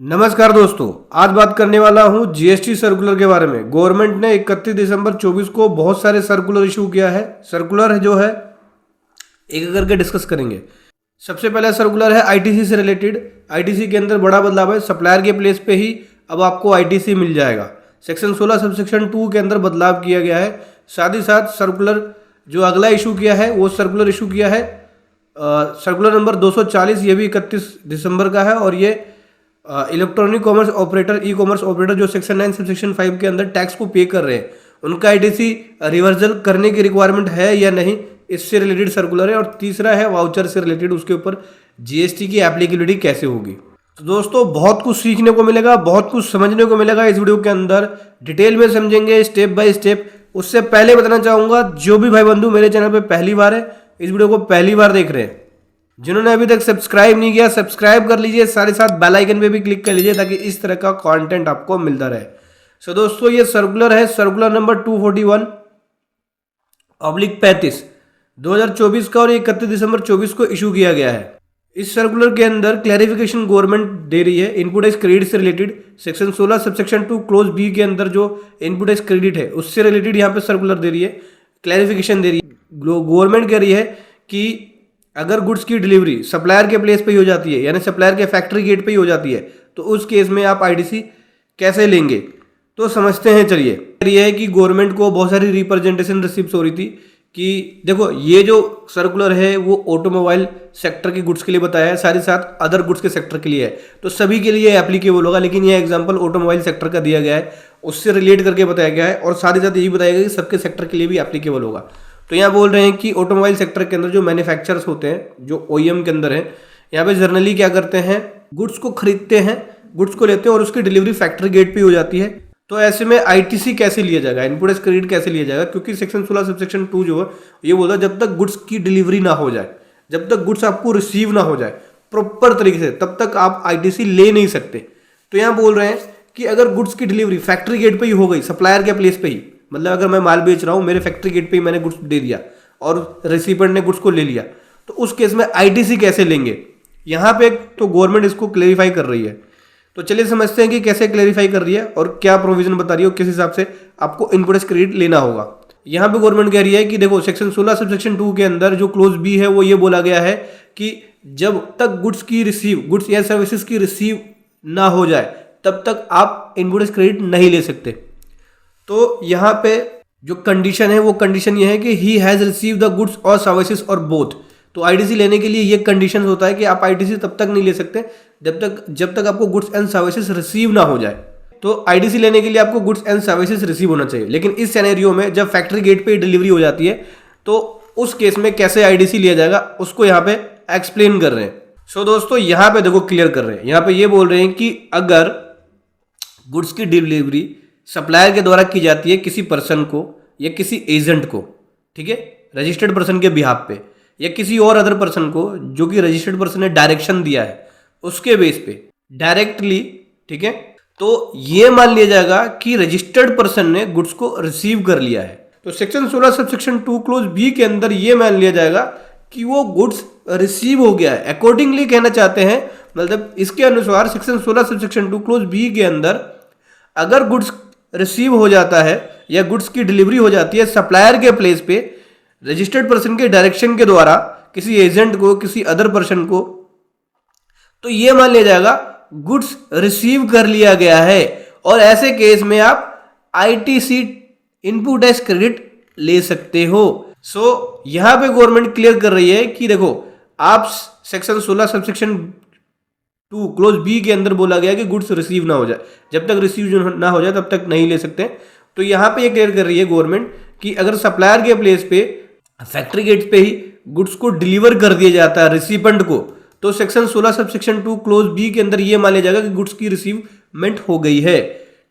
नमस्कार दोस्तों, आज बात करने वाला हूं जीएसटी सर्कुलर के बारे में। गवर्नमेंट ने 31 दिसंबर 24 को बहुत सारे सर्कुलर इशू किया है। सर्कुलर जो है एक एक करके डिस्कस करेंगे। सबसे पहला सर्कुलर है आईटीसी से रिलेटेड। आईटीसी के अंदर बड़ा बदलाव है, सप्लायर के प्लेस पे ही अब आपको आईटीसी मिल जाएगा। सेक्शन 16 सबसेक्शन 2 के अंदर बदलाव किया गया है। साथ ही साथ सर्कुलर जो अगला इशू किया है वो सर्कुलर इशू किया है सर्कुलर नंबर 240, ये भी 31 दिसंबर का है और ये electronic commerce operator, e commerce operator जो सेक्शन 9 सबसेक्शन 5 के अंदर टैक्स को पे कर रहे हैं, उनका आईटीसी रिवर्सल करने की रिक्वायरमेंट है या नहीं, इससे रिलेटेड सर्कुलर है। और तीसरा है वाउचर से रिलेटेड, उसके ऊपर जीएसटी की एप्लीकेबिलिटी कैसे होगी। तो दोस्तों बहुत कुछ सीखने को मिलेगा, बहुत कुछ समझने को मिलेगा इस वीडियो के अंदर। डिटेल में समझेंगे स्टेप बाय स्टेप। उससे पहले बताना चाहूँगा, जो भी भाई बंधु मेरे चैनल पर पहली बार है, इस वीडियो को पहली बार देख रहे हैं, जिन्होंने अभी तक सब्सक्राइब नहीं किया सब्सक्राइब कर लीजिए, साथ ही साथ बेल आइकन पे भी क्लिक कर लीजिए ताकि इस तरह का कंटेंट आपको मिलता रहे। सो दोस्तों ये सर्कुलर है, सर्कुलर नंबर 241/35 2024 का और 31 दिसंबर 24 को इशू किया गया है। इस सर्कुलर के अंदर क्लैरिफिकेशन गवर्नमेंट दे रही है इनपुट टैक्स क्रेडिट से related. Section 16 subsection 2 clause B के अंदर जो इनपुट टैक्स क्रेडिट है उससे रिलेटेड यहाँ पे सर्कुलर दे रही है, क्लैरिफिकेशन दे रही है। गवर्नमेंट कह रही है कि अगर गुड्स की डिलीवरी सप्लायर के प्लेस पे ही हो जाती है, यानी सप्लायर के फैक्ट्री गेट पे ही हो जाती है, तो उस केस में आप आईटीसी कैसे लेंगे, तो समझते हैं। चलिए, ये है कि गवर्नमेंट को बहुत सारी रिप्रेजेंटेशन रिसीव्स हो रही थी कि देखो ये जो सर्कुलर है वो ऑटोमोबाइल सेक्टर के गुड्स के लिए बताया है, साथ ही साथ अदर गुड्स के सेक्टर के लिए है, तो सभी के लिए एप्लीकेबल होगा। लेकिन ये एग्जाम्पल ऑटोमोबाइल सेक्टर का दिया गया है, उससे रिलेट करके बताया गया है और साथ ही साथ यही बताया गया कि सबके सेक्टर के लिए भी एप्लीकेबल होगा। तो यहाँ बोल रहे हैं कि ऑटोमोबाइल सेक्टर के अंदर जो मैन्युफैक्चरर्स होते हैं, जो ओईएम के अंदर हैं, यहाँ पे जर्नली क्या करते हैं, गुड्स को खरीदते हैं, गुड्स को लेते हैं और उसकी डिलीवरी फैक्ट्री गेट पे हो जाती है। तो ऐसे में आईटीसी कैसे लिया जाएगा, इनपुट टैक्स क्रेडिट कैसे लिया जाएगा, क्योंकि सेक्शन 16 सबसेक्शन 2 जो है ये बोलता है जब तक गुड्स की डिलीवरी ना हो जाए, जब तक गुड्स आपको रिसीव ना हो जाए प्रॉपर तरीके से, तब तक आप आईटीसी ले नहीं सकते। तो यहाँ बोल रहे हैं कि अगर गुड्स की डिलीवरी फैक्ट्री गेट पे ही हो गई, सप्लायर के प्लेस पे ही, मतलब अगर मैं माल बेच रहा हूँ, मेरे फैक्ट्री गेट पे ही मैंने गुड्स दे दिया और रिसीवेंट ने गुड्स को ले लिया, तो उस केस में आईटीसी कैसे लेंगे, यहाँ पे तो गवर्नमेंट इसको क्लेरिफाई कर रही है। तो चलिए समझते हैं कि कैसे क्लेरिफाई कर रही है और क्या प्रोविजन बता रही है और किस हिसाब से आपको इनपुट टैक्स क्रेडिट लेना होगा। यहाँ पे गवर्नमेंट कह रही है कि देखो सेक्शन 16 सबसेक्शन 2 के अंदर जो क्लोज बी है वो ये बोला गया है कि जब तक गुड्स या सर्विसेज की रिसीव ना हो जाए तब तक आप इनपुट टैक्स क्रेडिट नहीं ले सकते। तो यहाँ पे जो कंडीशन है वो कंडीशन ये है कि he has receive the goods और सर्विसेज और बोथ। तो आईटीसी लेने के लिए ये कंडीशन होता है कि आप आईटीसी तब तक नहीं ले सकते जब तक आपको गुड्स एंड सर्विसेज रिसीव ना हो जाए। तो आईटीसी लेने के लिए आपको गुड्स एंड सर्विसेज रिसीव होना चाहिए। लेकिन इस सिनेरियो में जब फैक्ट्री गेट पे डिलीवरी हो जाती है तो उस केस में कैसे आईटीसी लिया जाएगा उसको यहाँ पे एक्सप्लेन कर रहे हैं। सो दोस्तों यहाँ पे देखो क्लियर कर रहे हैं, यहाँ पे ये बोल रहे हैं कि अगर गुड्स की डिलीवरी सप्लायर के द्वारा की जाती है किसी पर्सन को या किसी एजेंट को, ठीक है, रजिस्टर्ड पर्सन के बिहाफ पे, या किसी और अदर पर्सन को जो कि रजिस्टर्ड पर्सन ने डायरेक्शन दिया है उसके बेस पे डायरेक्टली, ठीक है, तो ये मान लिया जाएगा कि रजिस्टर्ड पर्सन ने गुड्स को रिसीव कर लिया है। तो सेक्शन 16 सबसेक्शन 2 क्लोज बी के अंदर ये मान लिया जाएगा कि वो गुड्स रिसीव हो गया है। अकॉर्डिंगली कहना चाहते हैं, मतलब इसके अनुसार सेक्शन 16 सबसेक्शन 2 क्लोज बी के अंदर अगर गुड्स रिसीव हो जाता है या गुड्स की डिलीवरी हो जाती है सप्लायर के प्लेस पे रजिस्टर्ड पर्सन के डायरेक्शन के द्वारा किसी एजेंट को, किसी अदर पर्सन को, तो ये मान लिया जाएगा गुड्स रिसीव कर लिया गया है और ऐसे केस में आप आईटीसी इनपुट टैक्स क्रेडिट ले सकते हो। सो यहां पे गवर्नमेंट क्लियर कर रही है कि देखो आप सेक्शन 16 सबसेक्शन 2 क्लोज बी के अंदर बोला गया कि गुड्स रिसीव ना हो जाए, जब तक रिसीव ना हो जाए तब तक नहीं ले सकते। तो यहाँ पे ये क्लियर कर रही है गवर्नमेंट कि अगर सप्लायर के प्लेस पे फैक्ट्री गेट पे ही गुड्स को डिलीवर कर दिया जाता है रिसिपेंट को, तो सेक्शन 16 सबसेक्शन 2 क्लोज बी के अंदर ये मान लिया जाएगा कि गुड्स की रिसीवमेंट हो गई है,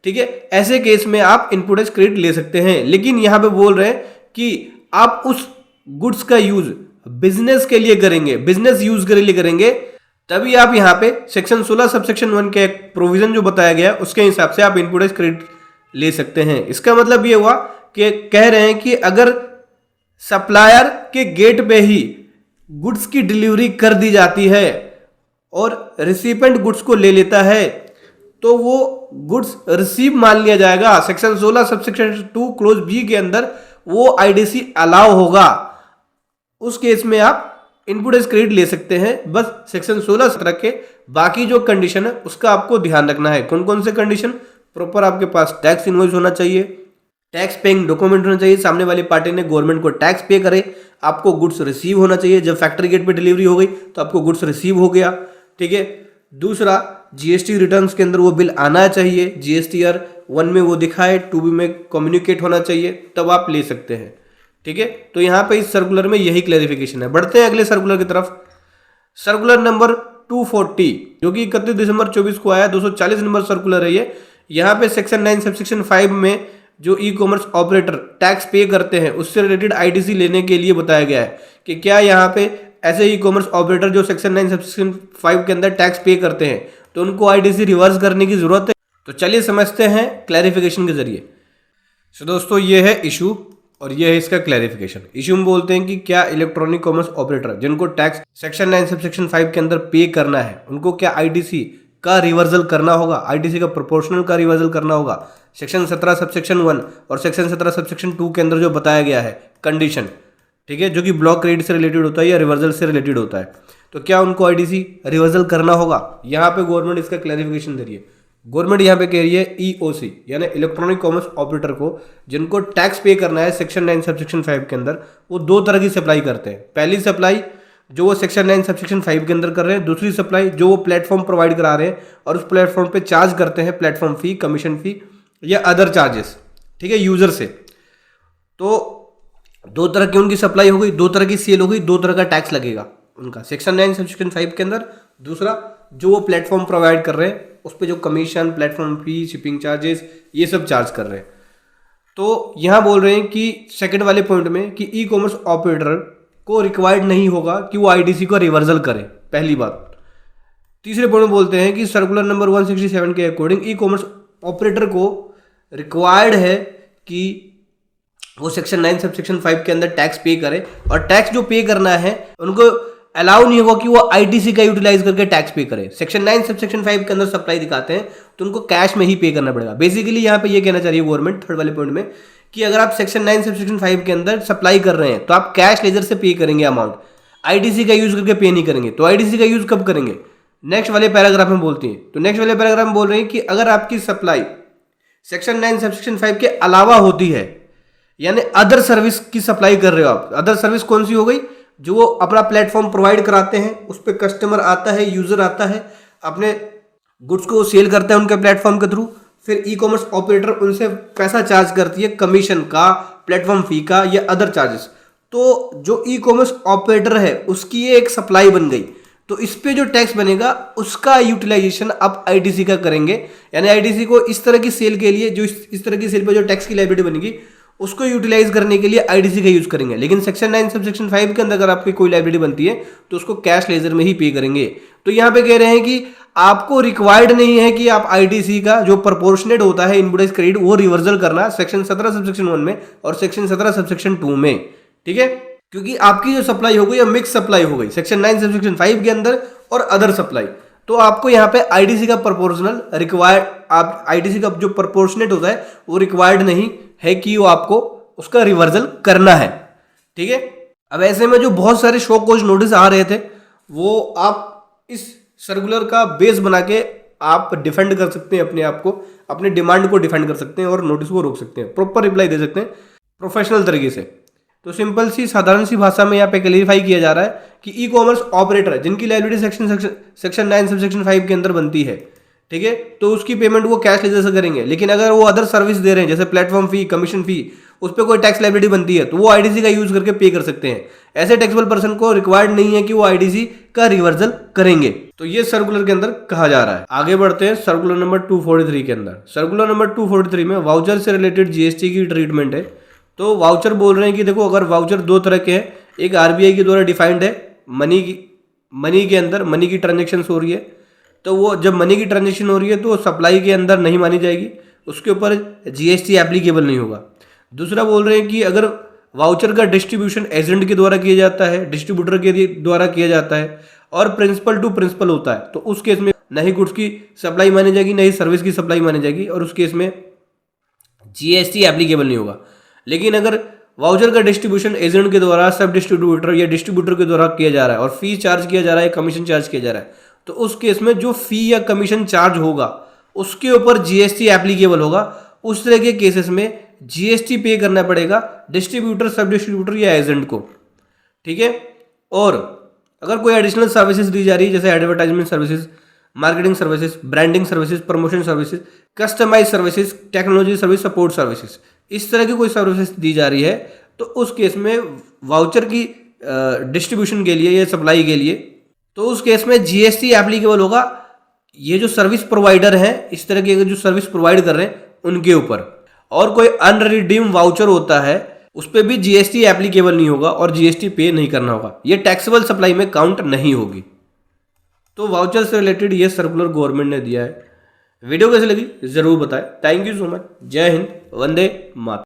ठीक है। ऐसे केस में आप इनपुट टैक्स क्रेडिट ले सकते हैं। लेकिन यहाँ पे बोल रहे हैं कि आप उस गुड्स का यूज बिजनेस के लिए करेंगे, बिजनेस यूज के लिए करेंगे, तभी आप यहाँ पे सेक्शन 16 सबसेक्शन 1 के प्रोविजन जो बताया गया उसके हिसाब से आप इनपुट टैक्स क्रेडिट ले सकते हैं। इसका मतलब ये हुआ कि कह रहे हैं कि अगर सप्लायर के गेट पे ही गुड्स की डिलीवरी कर दी जाती है और रिसिपेंट गुड्स को ले लेता है, तो वो गुड्स रिसीव मान लिया जाएगा। सेक्शन 16 सबसेक्शन 2 क्लोज बी के अंदर वो आईडीसी अलाउ होगा। उस केस में आप इनपुट एज क्रेडिट ले सकते हैं। बस सेक्शन 16 17 के बाकी जो कंडीशन है उसका आपको ध्यान रखना है। कौन कौन से कंडीशन? प्रॉपर आपके पास टैक्स इनवॉइस होना चाहिए, टैक्स पेइंग डॉक्यूमेंट होना चाहिए, सामने वाली पार्टी ने गवर्नमेंट को टैक्स पे करे, आपको गुड्स रिसीव होना चाहिए। जब फैक्ट्री गेट पे डिलीवरी हो गई तो आपको गुड्स रिसीव हो गया, ठीक है। दूसरा, जीएसटी रिटर्न्स के अंदर वो बिल आना चाहिए, जीएसटीआर 1 में वो दिखाए, 2B में कम्युनिकेट होना चाहिए, तब आप ले सकते हैं, ठीक है। तो यहाँ पे इस सर्कुलर में यही क्लैरिफिकेशन है। बढ़ते हैं अगले सर्कुलर की तरफ। सर्कुलर नंबर 240 जो कि 31 दिसंबर 24 को आया, 240 नंबर सर्कुलर है ये। यहाँ पे सेक्शन 9 सबसेक्शन 5 में जो ई कॉमर्स ऑपरेटर टैक्स पे करते हैं उससे रिलेटेड आईडीसी लेने के लिए बताया गया है कि क्या यहाँ पे ऐसे ई कॉमर्स ऑपरेटर जो सेक्शन 9 सबसेक्शन 5 के अंदर टैक्स पे करते हैं तो उनको आईडीसी रिवर्स करने की जरूरत है। तो चलिए समझते हैं क्लैरिफिकेशन के जरिए। तो दोस्तों ये है इशू और ये है इसका क्लैरिफिकेशन। इशू में बोलते हैं कि क्या इलेक्ट्रॉनिक कॉमर्स ऑपरेटर जिनको टैक्स सेक्शन 9 सबसेक्शन 5 के अंदर पे करना है उनको क्या आईडीसी का रिवर्सल करना होगा, आईडीसी का प्रोपोर्शनल का रिवर्सल करना होगा। सेक्शन 17 सबसेक्शन 1 और सेक्शन 17 सबसेक्शन 2 के अंदर जो बताया गया है कंडीशन, ठीक है, जो कि ब्लॉक क्रेडिट से रिलेटेड होता है या रिवर्सल से रिलेटेड होता है, तो क्या उनको आईडीसी रिवर्सल करना होगा। यहाँ पे गवर्नमेंट इसका क्लैरिफिकेशन दे रही है। गवर्नमेंट यहाँ पे कह रही है ईओसी यानी इलेक्ट्रॉनिक कॉमर्स ऑपरेटर को जिनको टैक्स पे करना है सेक्शन 9 सबसेक्शन 5 के अंदर, वो दो तरह की सप्लाई करते हैं। पहली सप्लाई जो वो सेक्शन 9 सबसेक्शन 5 के अंदर कर रहे हैं, दूसरी सप्लाई जो वो प्लेटफॉर्म प्रोवाइड करा रहे हैं और उस प्लेटफॉर्म पे चार्ज करते हैं प्लेटफॉर्म फी, कमीशन फी या अदर चार्जेस, ठीक है, यूजर से। तो दो तरह की उनकी सप्लाई हो गई, दो तरह की सेल हो गई, दो तरह का टैक्स लगेगा उनका सेक्शन 9 सबसेक्शन 5 के अंदर। दूसरा जो वो प्लेटफॉर्म प्रोवाइड कर रहे हैं उस पर जो commission, platform fee, shipping charges ये सब चार्ज कर रहे हैं। तो यहाँ बोल रहे हैं कि सेकंड वाले पॉइंट में कि ई कॉमर्स ऑपरेटर को रिक्वायर्ड नहीं होगा कि वो आईडीसी को रिवर्सल करे, पहली बात। तीसरे पॉइंट में बोलते हैं कि सर्कुलर नंबर 167 के अकॉर्डिंग ई कॉमर्स ऑपरेटर को रिक्वायर्ड है कि वो सेक्शन 9 सबसेक्शन 5 के अंदर टैक्स पे करे और टैक्स जो पे करना है उनको अलाउ नहीं होगा कि वो आईटीसी का यूटिलाइज करके टैक्स पे करे। सेक्शन 9 सबसेक्शन 5 के अंदर सप्लाई दिखाते हैं तो उनको कैश में ही पे करना पड़ेगा। बेसिकली यहाँ पे ये कहना चाहिए गवर्नमेंट थर्ड वाले पॉइंट में कि अगर आप सेक्शन 9 सबसेक्शन 5 के अंदर सप्लाई कर रहे हैं तो आप कैश लेजर से पे करेंगे अमाउंट, आईटीसी का यूज करके पे नहीं करेंगे। तो आईटीसी का यूज कब करेंगे? नेक्स्ट वाले पैराग्राफ में बोलती हैं। तो नेक्स्ट वाले पैराग्राफ में बोल रहे हैं कि अगर आपकी सप्लाई सेक्शन 9 सबसेक्शन 5 के अलावा होती है यानी अदर सर्विस की सप्लाई कर रहे हो आप। अदर सर्विस कौन सी हो गई? जो वो अपना प्लेटफॉर्म प्रोवाइड कराते हैं, उस पर कस्टमर आता है, यूजर आता है, अपने गुड्स को सेल करता है उनके प्लेटफॉर्म के थ्रू, फिर ई कॉमर्स ऑपरेटर उनसे पैसा चार्ज करती है कमीशन का, प्लेटफॉर्म फी का या अदर चार्जेस। तो जो ई कॉमर्स ऑपरेटर है उसकी ये एक सप्लाई बन गई, तो इस पे जो टैक्स बनेगा उसका यूटिलाइजेशन आप आईटीसी का करेंगे। यानी आईटीसी को इस तरह की सेल के लिए जो इस तरह की सेल पे जो टैक्स की लायबिलिटी बनेगी उसको यूटिलाइज करने के लिए आईडीसी का यूज करेंगे। लेकिन सेक्शन 9 सबसेक्शन 5 के अंदर अगर आपकी कोई लायबिलिटी बनती है तो उसको कैश लेजर में ही पे करेंगे। तो यहाँ पे कह रहे हैं कि आपको रिक्वायर्ड नहीं है कि आप आईटीसी का जो प्रोपोर्शनेट होता है इनपुट क्रेडिट वो रिवर्सल करना सेक्शन 17 सबसेक्शन 1 में और सेक्शन 17 सबसेक्शन 2 में, ठीक है, क्योंकि आपकी जो सप्लाई हो गई मिक्स सप्लाई हो गई सेक्शन 9 सबसेक्शन 5 के अंदर और अदर सप्लाई। तो आपको यहाँ पे आईडीसी का प्रोपोर्शनल रिक्वायर्ड, आप आईडीसी का जो प्रोपोर्शनेट होता है वो रिक्वायर्ड नहीं है कि वो आपको उसका रिवर्सल करना है, ठीक है। अब ऐसे में जो बहुत सारे शो कॉज नोटिस आ रहे थे वो आप इस सर्कुलर का बेस बना के आप डिफेंड कर सकते हैं अपने आप को, अपने डिमांड को डिफेंड कर सकते हैं और नोटिस को रोक सकते हैं, प्रॉपर रिप्लाई दे सकते हैं प्रोफेशनल तरीके से। तो सिंपल सी साधारण सी भाषा में यहाँ पे क्लेरिफाई किया जा रहा है कि ई कॉमर्स ऑपरेटर जिनकी लायबिलिटी सेक्शन 9 सबसेक्शन 5 के अंदर बनती है, ठीक है, तो उसकी पेमेंट वो कैश लेजर से करेंगे। लेकिन अगर वो अदर सर्विस दे रहे हैं जैसे प्लेटफॉर्म फी, कमीशन फी, उस पर कोई टैक्स लायबिलिटी बनती है तो वो आईडीसी का यूज करके पे कर सकते हैं। ऐसे टैक्सेबल पर्सन को रिक्वायर्ड नहीं है कि वो आईडीसी का रिवर्सल करेंगे। तो ये सर्कुलर के अंदर कहा जा रहा है। आगे बढ़ते हैं सर्कुलर नंबर 243 के अंदर। सर्कुलर नंबर 243 में वाउचर से रिलेटेड जीएसटी की ट्रीटमेंट है। तो वाउचर बोल रहे हैं कि देखो अगर वाउचर दो तरह के हैं, एक आरबीआई के द्वारा डिफाइंड है, मनी के अंदर मनी की ट्रांजेक्शन हो रही है, तो वो जब मनी की ट्रांजेक्शन हो रही है तो सप्लाई के अंदर नहीं मानी जाएगी, उसके ऊपर जीएसटी एप्लीकेबल नहीं होगा। दूसरा बोल रहे हैं कि अगर वाउचर का डिस्ट्रीब्यूशन एजेंट के द्वारा किया जाता है, डिस्ट्रीब्यूटर के द्वारा किया जाता है, और प्रिंसिपल टू प्रिंसिपल होता है, तो उस केस में न ही गुड्स की सप्लाई मानी जाएगी, न ही सर्विस की सप्लाई मानी जाएगी, और उस केस में जीएसटी एप्लीकेबल नहीं होगा। लेकिन अगर वाउचर का डिस्ट्रीब्यूशन एजेंट के द्वारा, सब डिस्ट्रीब्यूटर या डिस्ट्रीब्यूटर के द्वारा किया जा रहा है और फी चार्ज किया जा रहा है, कमीशन चार्ज किया जा रहा है, तो उस केस में जो फी या कमीशन चार्ज होगा उसके ऊपर जीएसटी एप्लीकेबल होगा। उस तरह के केसेस में जीएसटी पे करना पड़ेगा डिस्ट्रीब्यूटर, सब डिस्ट्रीब्यूटर या एजेंट को, ठीक है। और अगर कोई एडिशनल सर्विसेज दी जा रही है, जैसे advertisement services, marketing services, branding services, promotion services, customise services, technology service, support services, इस तरह की कोई सर्विसेज दी जा रही है, तो उस केस में वाउचर की डिस्ट्रीब्यूशन के लिए या सप्लाई के लिए, तो उस केस में जीएसटी एप्लीकेबल होगा ये जो सर्विस प्रोवाइडर हैं, इस तरह के जो सर्विस प्रोवाइड कर रहे हैं उनके ऊपर। और कोई अनरिडीम वाउचर होता है उस पर भी जीएसटी एप्लीकेबल नहीं होगा और जीएसटी पे नहीं करना होगा, ये टैक्सेबल सप्लाई में काउंट नहीं होगी। तो वाउचर से रिलेटेड ये सर्कुलर गवर्नमेंट ने दिया है। वीडियो कैसी लगी जरूर बताएं। Thank you so much. जय हिंद, वंदे मातरम।